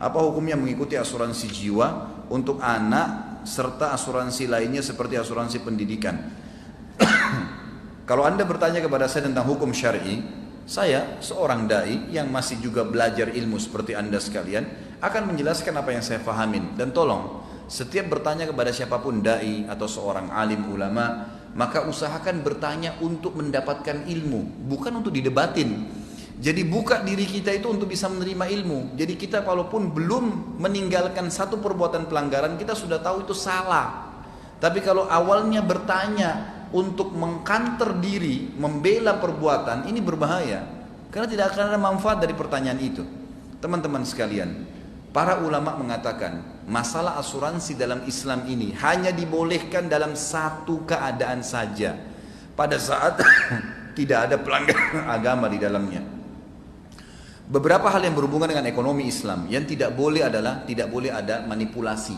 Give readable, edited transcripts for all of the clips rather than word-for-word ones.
Apa hukumnya mengikuti asuransi jiwa untuk anak serta asuransi lainnya seperti asuransi pendidikan? Kalau Anda bertanya kepada saya tentang hukum syar'i, saya seorang dai yang masih juga belajar ilmu seperti Anda sekalian akan menjelaskan apa yang saya fahamin. Dan tolong, setiap bertanya kepada siapapun dai atau seorang alim ulama, maka usahakan bertanya untuk mendapatkan ilmu, bukan untuk didebatin. Jadi buka diri kita itu untuk bisa menerima ilmu. Jadi kita walaupun belum meninggalkan satu perbuatan pelanggaran, kita sudah tahu itu salah. Tapi kalau awalnya bertanya untuk mengkanter diri, membela perbuatan, ini berbahaya. Karena tidak akan ada manfaat dari pertanyaan itu. Teman-teman sekalian, para ulama mengatakan masalah asuransi dalam Islam ini hanya dibolehkan dalam satu keadaan saja. Pada saat tidak ada pelanggaran agama di dalamnya. Beberapa hal yang berhubungan dengan ekonomi Islam yang tidak boleh adalah tidak boleh ada manipulasi.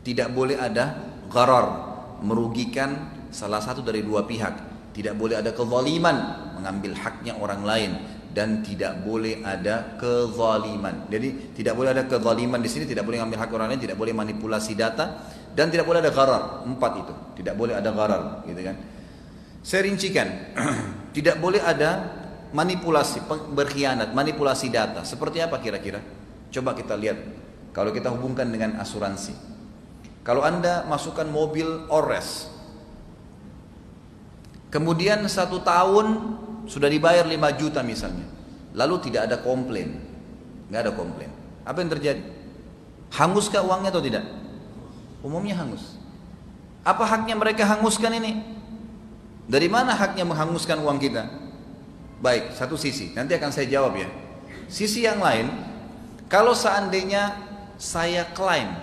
Tidak boleh ada gharar, merugikan salah satu dari dua pihak. Tidak boleh ada kezaliman, mengambil haknya orang lain, dan tidak boleh ada kezaliman. Jadi tidak boleh ada kezaliman di sini, tidak boleh mengambil hak orang lain, tidak boleh manipulasi data, dan tidak boleh ada gharar. 4 itu, tidak boleh ada gharar, gitu kan. Saya rincikan, tidak boleh ada manipulasi, berkhianat, manipulasi data. Seperti apa kira-kira? Coba kita lihat. Kalau kita hubungkan dengan asuransi, kalau Anda masukkan mobil Ores, kemudian 1 tahun sudah dibayar 5 juta misalnya, lalu tidak ada komplain, nggak ada komplain, apa yang terjadi? Hanguskah uangnya atau tidak? Umumnya hangus. Apa haknya mereka hanguskan ini? Dari mana haknya menghanguskan uang kita? Baik, satu sisi, nanti akan saya jawab ya. Sisi yang lain, kalau seandainya saya klaim,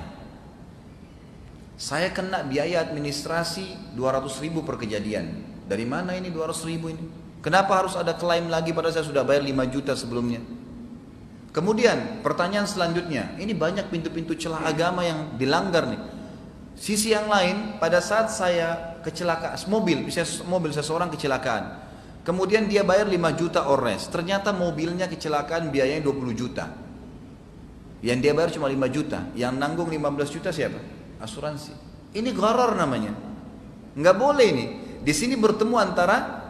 saya kena biaya administrasi 200.000 per kejadian. Dari mana ini 200.000 ini? Kenapa harus ada klaim lagi pada saya sudah bayar 5 juta sebelumnya? Kemudian pertanyaan selanjutnya, ini banyak pintu-pintu celah agama yang dilanggar nih. Sisi yang lain, pada saat saya kecelakaan, mobil seseorang kecelakaan, kemudian dia bayar 5 juta Ores, ternyata mobilnya kecelakaan biayanya 20 juta. Yang dia bayar cuma 5 juta, yang nanggung 15 juta siapa? Asuransi. Ini gharar namanya. Nggak boleh ini. Di sini bertemu antara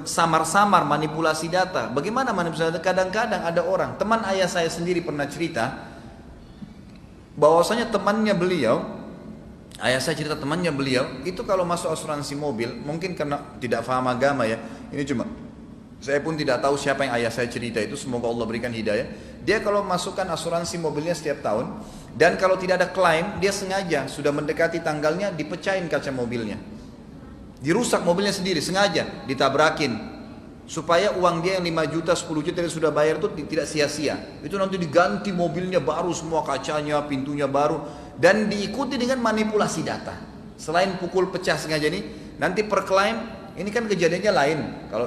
samar-samar manipulasi data. Bagaimana manipulasi data? Kadang-kadang ada orang, teman ayah saya sendiri pernah cerita bahwasanya temannya beliau, ayah saya cerita temannya beliau itu kalau masuk asuransi mobil, mungkin karena tidak paham agama ya, ini cuma saya pun tidak tahu siapa yang ayah saya cerita itu, semoga Allah berikan hidayah. Dia kalau masukkan asuransi mobilnya setiap tahun, dan kalau tidak ada klaim, dia sengaja sudah mendekati tanggalnya dipecahin kaca mobilnya, dirusak mobilnya sendiri, sengaja ditabrakin, supaya uang dia yang 5 juta, 10 juta dia sudah bayar itu tidak sia-sia. Itu nanti diganti mobilnya baru, semua kacanya, pintunya baru, dan diikuti dengan manipulasi data. Selain pukul pecah sengaja nih, nanti per klaim, ini kan kejadiannya lain. Kalau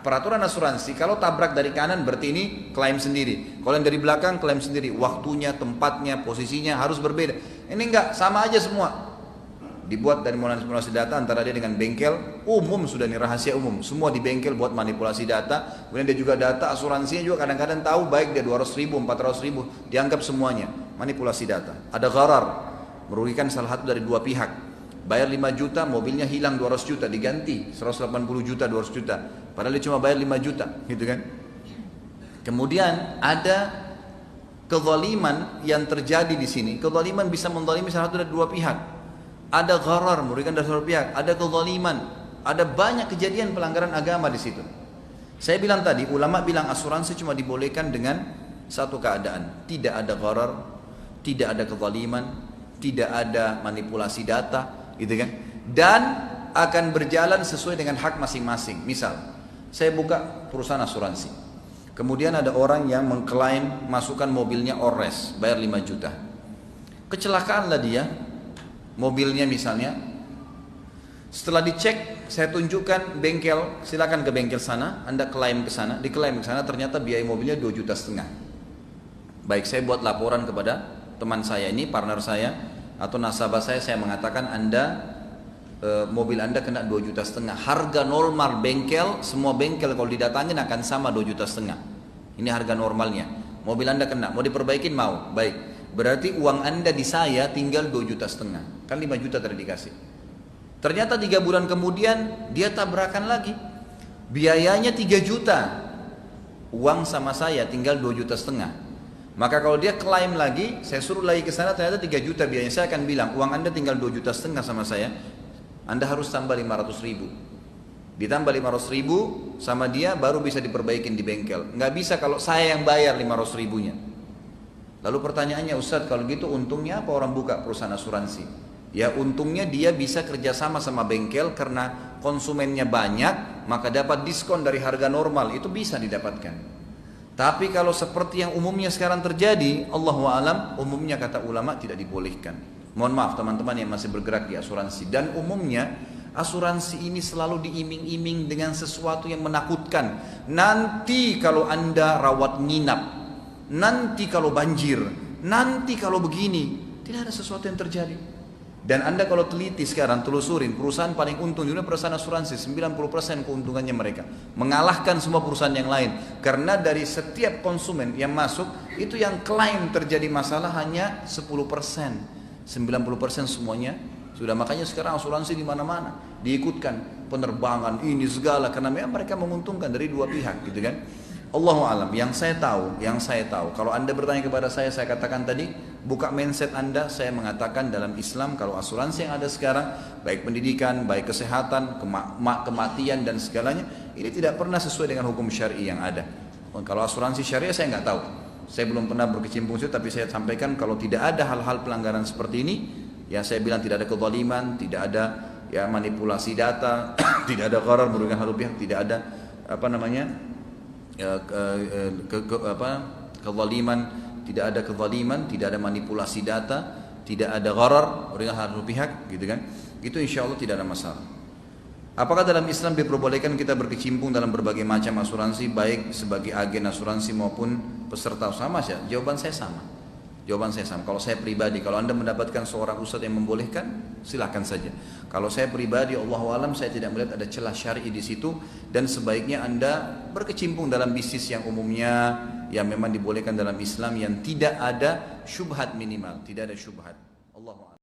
peraturan asuransi, kalau tabrak dari kanan berarti ini klaim sendiri, kalau yang dari belakang klaim sendiri, waktunya, tempatnya, posisinya harus berbeda. Ini enggak, sama aja semua. Dibuat dari manipulasi data antara dia dengan bengkel umum, sudah nih rahasia umum, semua di bengkel buat manipulasi data. Kemudian dia juga data asuransinya juga kadang-kadang tahu, baik dia 200.000, 400.000, dianggap semuanya manipulasi data. Ada gharar, merugikan salah satu dari dua pihak. Bayar 5 juta, mobilnya hilang 200 juta, diganti 180 juta, 200 juta, padahal dia cuma bayar 5 juta, gitu kan. Kemudian ada kezaliman yang terjadi di sini. Kezaliman bisa menzalimi salah satu dari dua pihak. Ada gharar, merugikan dari satu pihak, ada kezaliman, ada banyak kejadian pelanggaran agama di situ. Saya bilang tadi, ulama bilang asuransi cuma dibolehkan dengan satu keadaan, tidak ada gharar, tidak ada kezaliman, tidak ada manipulasi data, gitu kan, dan akan berjalan sesuai dengan hak masing-masing. Misal, saya buka perusahaan asuransi, kemudian ada orang yang mengklaim masukkan mobilnya Ores, bayar 5 juta, kecelakaanlah dia, mobilnya misalnya, setelah dicek, saya tunjukkan bengkel, silakan ke bengkel sana, Anda klaim ke sana, diklaim ke sana, ternyata biaya mobilnya 2,5 juta. Baik, saya buat laporan kepada teman saya ini, partner saya atau nasabah saya mengatakan mobil Anda kena 2,5 juta. Harga normal bengkel, semua bengkel kalau didatangin akan sama 2,5 juta. Ini harga normalnya. mobil Anda kena, mau diperbaikin mau, baik. Berarti uang Anda di saya tinggal 2,5 juta, kan 5 juta tadi dikasih. Ternyata 3 bulan kemudian dia tabrakan lagi, biayanya 3 juta, uang sama saya tinggal 2,5 juta. Maka kalau dia klaim lagi, saya suruh lagi ke sana, ternyata 3 juta biayanya, saya akan bilang uang Anda tinggal 2,5 juta sama saya, Anda harus tambah 500 ribu. Ditambah 500 ribu sama dia baru bisa diperbaikin di bengkel. Nggak bisa kalau saya yang bayar 500 ribunya. Lalu pertanyaannya, Ustadz kalau gitu untungnya apa orang buka perusahaan asuransi? Ya untungnya dia bisa kerjasama sama bengkel karena konsumennya banyak, maka dapat diskon dari harga normal, itu bisa didapatkan. Tapi kalau seperti yang umumnya sekarang terjadi, Allahu a'lam, umumnya kata ulama tidak dibolehkan. Mohon maaf teman-teman yang masih bergerak di asuransi. Dan umumnya asuransi ini selalu diiming-iming dengan sesuatu yang menakutkan. Nanti kalau Anda rawat nginap, nanti kalau banjir, nanti kalau begini, tidak ada sesuatu yang terjadi. Dan Anda kalau teliti sekarang, telusurin, perusahaan paling untung juga perusahaan asuransi, 90% keuntungannya mereka. Mengalahkan semua perusahaan yang lain. Karena dari setiap konsumen yang masuk, itu yang klaim terjadi masalah hanya 10%. 90% semuanya sudah, makanya sekarang asuransi di mana-mana diikutkan, penerbangan ini segala, karena memang mereka menguntungkan dari dua pihak gitu kan. Allahu alam, yang saya tahu, kalau Anda bertanya kepada saya katakan tadi, buka mindset Anda, saya mengatakan dalam Islam kalau asuransi yang ada sekarang, baik pendidikan, baik kesehatan, kematian dan segalanya, ini tidak pernah sesuai dengan hukum syar'i yang ada. Kalau asuransi syariah saya nggak tahu, saya belum pernah berkecimpung situ, tapi saya sampaikan kalau tidak ada hal-hal pelanggaran seperti ini, yang saya bilang tidak ada kezaliman, tidak ada ya manipulasi data, tidak ada gharar merugikan satu pihak, tidak ada kezaliman, tidak ada manipulasi data, tidak ada gharar dengan satu pihak, gitu kan? Itu insya Allah tidak ada masalah. Apakah dalam Islam diperbolehkan kita berkecimpung dalam berbagai macam asuransi, baik sebagai agen asuransi maupun peserta? Sama saja. Jawaban saya sama. Kalau saya pribadi, kalau Anda mendapatkan seorang ustadz yang membolehkan, silahkan saja. Kalau saya pribadi, Allahu alam, saya tidak melihat ada celah syar'i di situ, dan sebaiknya Anda berkecimpung dalam bisnis yang umumnya yang memang dibolehkan dalam Islam, yang tidak ada syubhat minimal, tidak ada syubhat. Allahu a'lam.